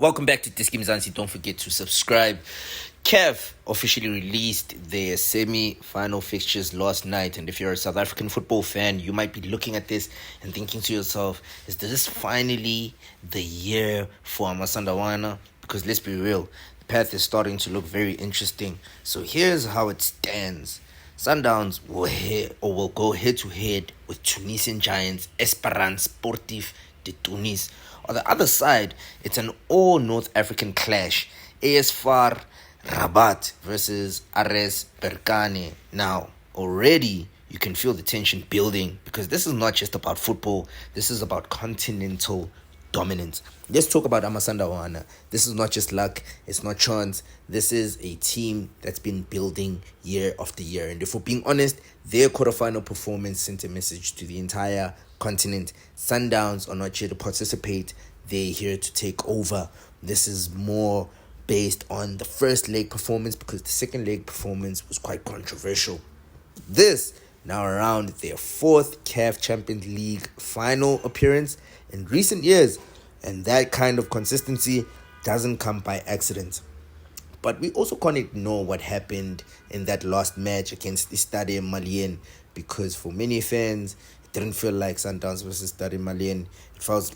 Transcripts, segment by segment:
Welcome back to Diskim Zansi. Don't forget to subscribe. CAF officially released their semi-final fixtures last night, and if you're a South African football fan, you might be looking at this and thinking to yourself, is this finally the year for Amasandawana? Because let's be real, the path is starting to look very interesting. So here's how it stands. Sundowns will go head-to-head with Tunisian giants Esperance Sportive De Tunis. On the other side, it's an all-North African clash. AS FAR Rabat versus RS Berkane. Now, already you can feel the tension building because this is not just about football. This is about continental dominance. Let's talk about Amasandawana. This is not just luck. It's not chance. This is a team that's been building year after year. And if we're being honest, their quarterfinal performance sent a message to the entire continent. Sundowns are not here to participate. They're here to take over. This is more based on the first leg performance because the second leg performance was quite controversial. This now around their fourth CAF Champions League final appearance in recent years, and that kind of consistency doesn't come by accident. But we also can't ignore what happened in that last match against the Stade Malien, because for many fans, it didn't feel like Sundowns versus Stade Malien.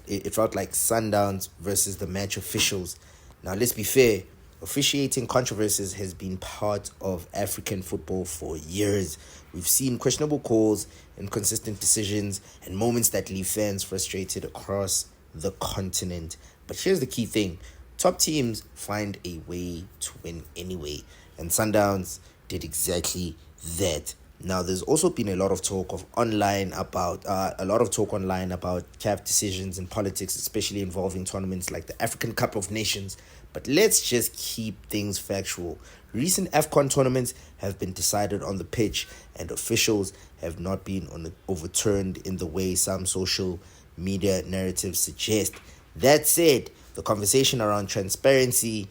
It felt like Sundowns versus the match officials. Now, let's be fair. Officiating controversies has been part of African football for years. We've seen questionable calls, inconsistent decisions, and moments that leave fans frustrated across the continent. But here's the key thing. Top teams find a way to win anyway, and Sundowns did exactly that. Now, there's also been a lot of talk online about CAF decisions and politics, especially involving tournaments like the African Cup of Nations. But let's just keep things factual. Recent AFCON tournaments have been decided on the pitch, and officials have not been overturned in the way some social media narratives suggest. That said, the conversation around transparency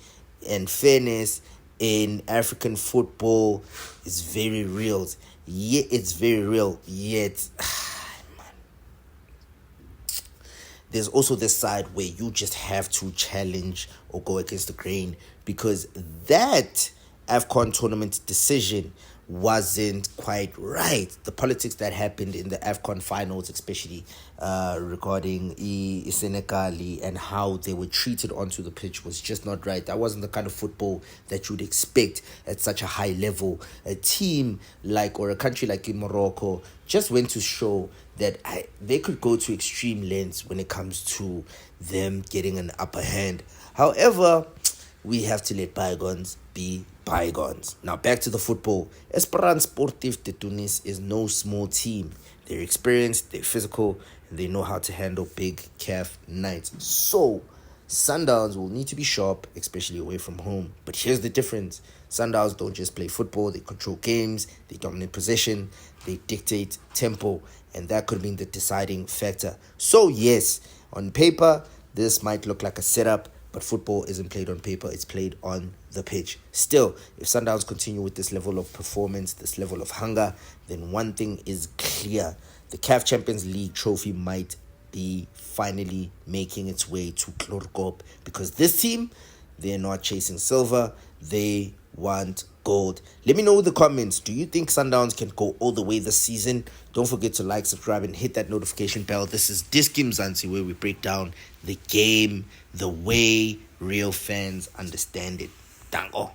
and fairness in African football is very real. It's very real. Yet, there's also this side where you just have to challenge or go against the grain, because that AFCON tournament decision wasn't quite right. The politics that happened in the AFCON finals, especially regarding Senegal and how they were treated onto the pitch, was just not right. That wasn't the kind of football that you'd expect at such a high level. A team or a country like in Morocco just went to show that they could go to extreme lengths when it comes to them getting an upper hand. However, we have to let bygones be bygones. Now back to the football. Esperance Sportive De Tunis is no small team. They're experienced, they're physical, and they know how to handle big CAF nights. So Sundowns will need to be sharp, especially away from home. But here's the difference. Sundowns don't just play football, they control games, they dominate possession, they dictate tempo, and that could be the deciding factor. So yes, on paper, this might look like a setup, but football isn't played on paper, it's played on the pitch. Still, if Sundowns continue with this level of performance, this level of hunger, then one thing is clear. The CAF Champions League trophy might be finally making its way to Klorkop, because this team, they're not chasing silver, they want gold. Let me know in the comments, do you think Sundowns can go all the way this season? Don't forget to like, subscribe, and hit that notification bell. This is Diskim Zansi, where we break down the game the way real fans understand it. Dango.